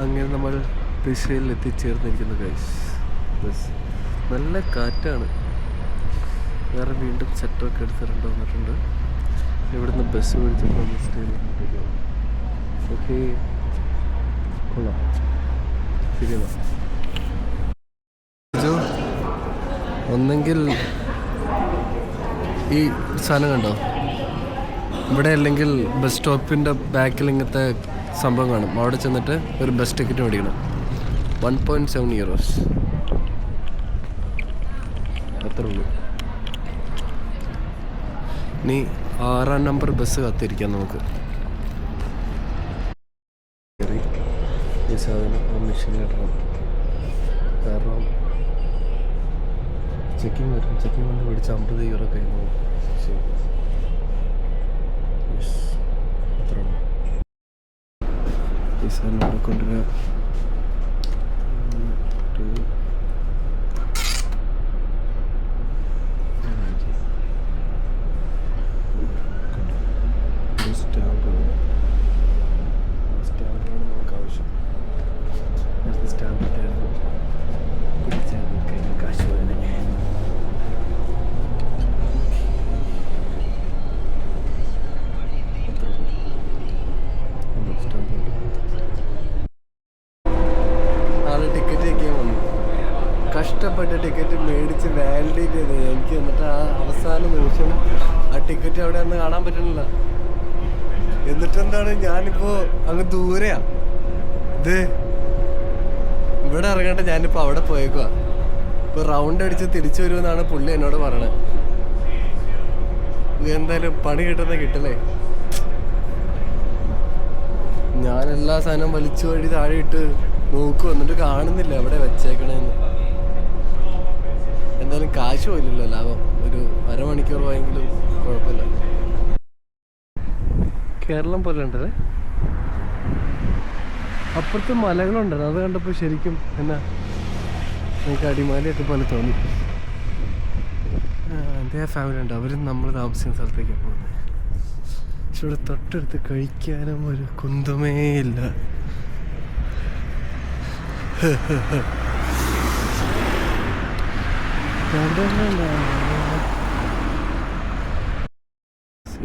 അങ്ങനെ നമ്മൾ പിസയിൽ എത്തിച്ചേർന്നിരിക്കുന്നു guys. Bus നല്ല കാറ്റാണ്. വേറെ വീണ്ടും സെറ്ററൊക്കെ എടുത്തിട്ടുണ്ട് വന്നിട്ടുണ്ട്. ഇവിടുന്ന് ബസ് പിടിച്ചിട്ട് നമ്മൾ സ്റ്റേയിലേക്ക്. ഓക്കെ, കൊള്ളാം. ശരിയെന്നാ. ഒന്നെങ്കിൽ ഈ സാധനം കണ്ടോ ഇവിടെ, അല്ലെങ്കിൽ ബസ് സ്റ്റോപ്പിൻ്റെ ബാക്കിൽ ഇങ്ങനത്തെ സംഭവം കാണും. അവിടെ ചെന്നിട്ട് ഒരു ബസ് ടിക്കറ്റ് മേടിക്കണം. 1.7 euros അത്രേ ഉള്ളൂ. ഇനി 6-ാം നമ്പർ ബസ് കാത്തിരിക്കാം നമുക്ക്. ഈ സാധനം മെഷീനിലിടണം. കാരണം ചെക്കിങ് വരും. ചെക്കിങ് വന്ന് പിടിച്ച് 50 euro കഴിഞ്ഞു. ശരി, അത്രേ ഉള്ളൂ. ഈ സാധനം അവിടെ കൊണ്ടുവരിക. സ്റ്റാമ്പാണ് നമുക്ക് ആവശ്യം. സ്റ്റാമ്പ് ഇട്ടായിരുന്നു പിടിച്ചാൽ കാശ് പോയനെ. ടിക്കറ്റ് വയ്ക്കാൻ വന്നു. കഷ്ടപ്പെട്ട് ടിക്കറ്റ് മേടിച്ച് വാലിഡേറ്റ് ചെയ്ത് എനിക്ക്. എന്നിട്ട് ആ അവസാന നിമിഷം ആ ടിക്കറ്റ് അവിടെ ഒന്നും കാണാൻ പറ്റുന്നില്ല. എന്നിട്ടെന്താണ്, ഞാനിപ്പോൾ അങ്ങ് ദൂരെയാ. ഇത് ഇവിടെ ഇറങ്ങട്ടെ, ഞാനിപ്പോൾ അവിടെ പോയേക്കുക. ഇപ്പോൾ റൗണ്ട് അടിച്ച് തിരിച്ചു വരുമെന്നാണ് പുള്ളി എന്നോട് പറയണത്. എന്തായാലും പണി കിട്ടല്ലേ. ഞാൻ എല്ലാ സാധനവും വലിച്ചു വഴി താഴെ ഇട്ട് നോക്കും, എന്നിട്ട് കാണുന്നില്ല എവിടെ വെച്ചേക്കണേന്ന്. എന്തായാലും കാശ് പോയില്ലല്ലോ, ലാഭം. ഒരു അരമണിക്കൂർ പോയെങ്കിലും കുഴപ്പമില്ല. കേരളം പോലെ ഉണ്ടല്ലേ. അപ്പുറത്ത് മലകളുണ്ടല്ലോ, അത് കണ്ടപ്പോൾ ശരിക്കും എന്നാ എനിക്ക് അടിമാലിയൊക്കെ പോലെ തോന്നി. എൻ്റെ ഫാമിലി ഉണ്ട്, അവരും നമ്മൾ താമസിക്കുന്ന സ്ഥലത്തേക്കാണ് പോകുന്നത്. പക്ഷെ ഇവിടെ തൊട്ടടുത്ത് കഴിക്കാനും ഒരു കുന്തമേ ഇല്ല.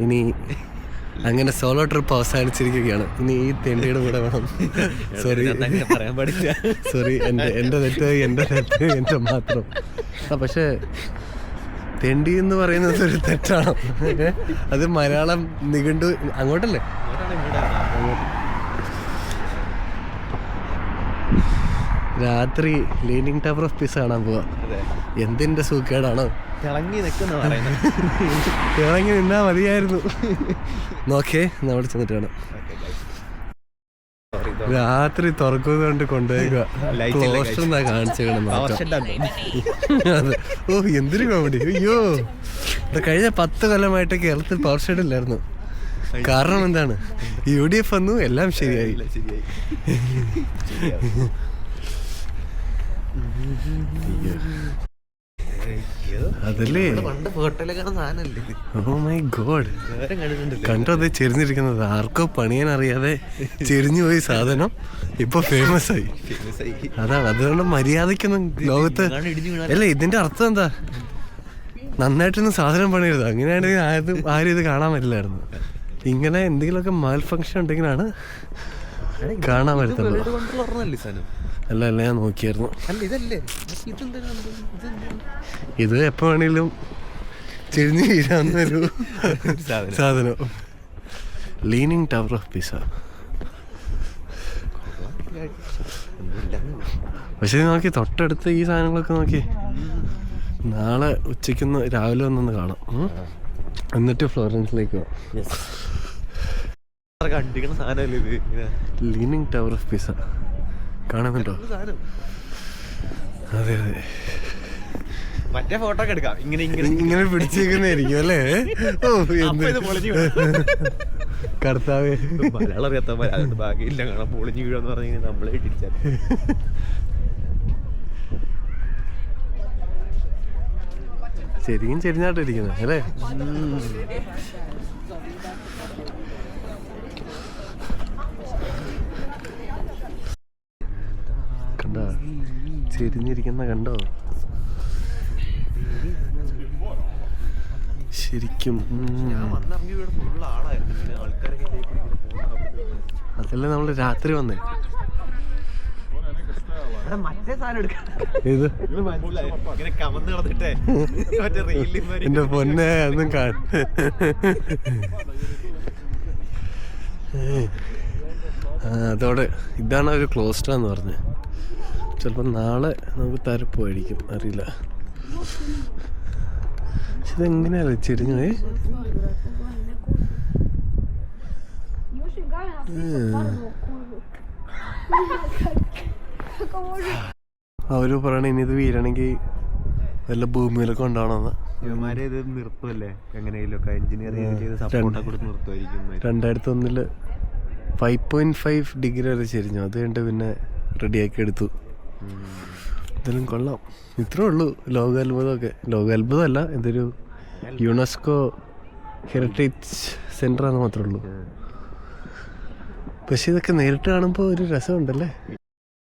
ഇനി അങ്ങനെ സോളോ ട്രിപ്പ് അവസാനിച്ചിരിക്കുകയാണ്. ഇനി ഈ തെണ്ടിയുടെ കൂടെ വേണം. പറയാൻ പാടില്ല. സോറി, എൻ്റെ തെറ്റ് മാത്രം. പക്ഷേ തെണ്ടി എന്ന് പറയുന്നത് ഒരു തെറ്റാണോ? അത് മലയാളം നിഘണ്ടു അങ്ങോട്ടല്ലേ? രാത്രി ലീനിങ് ടവർ ഓഫ് പീസ് കാണാൻ പോവാ. എന്തിന്റെ സൂക്കേടാണോ? തിളങ്ങി നിന്നാ മതിയായിരുന്നു. നോക്കേ, നമ്മൾ ചെന്നിട്ട് കാണാം. രാത്രി തുറക്കുന്നതുകൊണ്ട് കൊണ്ടുപോയിക്കുക. കാണിച്ചേക്കണം. അതെ. ഓ, എന്തൊരു കോമഡി. അയ്യോ, കഴിഞ്ഞ 10 കൊല്ലമായിട്ട് കേരളത്തിൽ പവർ ഷെഡ് ഇല്ലായിരുന്നു. കാരണം എന്താണ്? UDF വന്നു, എല്ലാം ശരിയായി. അതല്ലേ, ഓ മൈ ഗോഡ്, കണ്ടോ അത് ചെരിഞ്ഞിരിക്കുന്നത്? ആർക്കോ പണിയാൻ അറിയാതെ ചെരിഞ്ഞു പോയി സാധനം. ഇപ്പൊ ഫേമസ് ആയി. അതാണ്, അതുകൊണ്ട് മര്യാദക്കൊന്നും ലോകത്ത് അല്ലേ. ഇതിന്റെ അർത്ഥം എന്താ? നന്നായിട്ടൊന്നും സാധനം പണിയരുത്. അങ്ങനെയാണെങ്കിൽ ആരും ഇത് കാണാൻ പറ്റില്ലായിരുന്നു. ഇങ്ങനെ എന്തെങ്കിലുമൊക്കെ മാൽ ഫങ്ഷൻ ഉണ്ടെങ്കിലാണ് കാണാൻ പറ്റത്തുള്ളൂ. അല്ല, ഞാൻ നോക്കിയായിരുന്നു. ഇത് എപ്പോ വേണേലും ചെരിഞ്ഞു വീഴാവുന്നൊരു സാധനം. Leaning tower of pizza. പക്ഷെ നോക്കി തൊട്ടടുത്ത് ഈ സാധനങ്ങളൊക്കെ നോക്കി. നാളെ ഉച്ചയ്ക്കൊന്ന് രാവിലെ ഒന്നൊന്ന് കാണാം. എന്നിട്ട് ഫ്ലോറൻസിലേക്ക് പോവാം. ലീനിങ് ടവർ ഓഫ് പിസ കാണുന്നുണ്ടോ? അതെ, മറ്റേ ഫോട്ടോ ഒക്കെ എടുക്കാം. ഇങ്ങനെ പിടിച്ചേക്കുന്നതായിരിക്കും അല്ലേ? ഓ, കർത്താവേ, മലയാളം അറിയാത്ത ഭാഗ്യമില്ല. കാണാൻ പൊളിഞ്ഞു വീഴാന്ന് പറഞ്ഞു നമ്മളെ ഇടിച്ചാൽ. ശരിക്കും ചെരിഞ്ഞാട്ടിരിക്കുന്നത് അല്ലേ? കണ്ടോ ചെരിഞ്ഞിരിക്കുന്ന കണ്ടോ ശരിക്കും. അതല്ലേ നമ്മള് രാത്രി വന്നേ. ഇത് എന്റെ പൊന്നെ ഒന്നും അതോടെ ഇതാണ് ഒരു ക്ലോസ്ഡാന്ന് പറഞ്ഞത്. ചിലപ്പോൾ നാളെ നമുക്ക് തരപ്പോയിരിക്കും, അറിയില്ല. പക്ഷെ ഇതെങ്ങനെയല്ലേ ചെരിഞ്ഞു. അവര് പറയണ ഇനി ഇത് വീഴണമെങ്കിൽ വല്ല ഭൂമിയിലൊക്കെ ഉണ്ടാവണമെന്ന്. 2001 5.5 ഡിഗ്രി വരെ ചെരിഞ്ഞു. അത് കഴിഞ്ഞിട്ട് പിന്നെ റെഡിയാക്കി എടുത്തു. എന്തായാലും കൊള്ളാം. ഇത്രേ ഉള്ളൂ ലോകാത്ഭുതമൊക്കെ. ലോകാത്ഭുതമല്ല, ഇതൊരു യുനെസ്കോ ഹെറിറ്റേജ് സെൻ്റർ ആണെന്ന് മാത്രമേ ഉള്ളൂ. പക്ഷെ ഇതൊക്കെ നേരിട്ട് കാണുമ്പോൾ ഒരു രസമുണ്ടല്ലേ.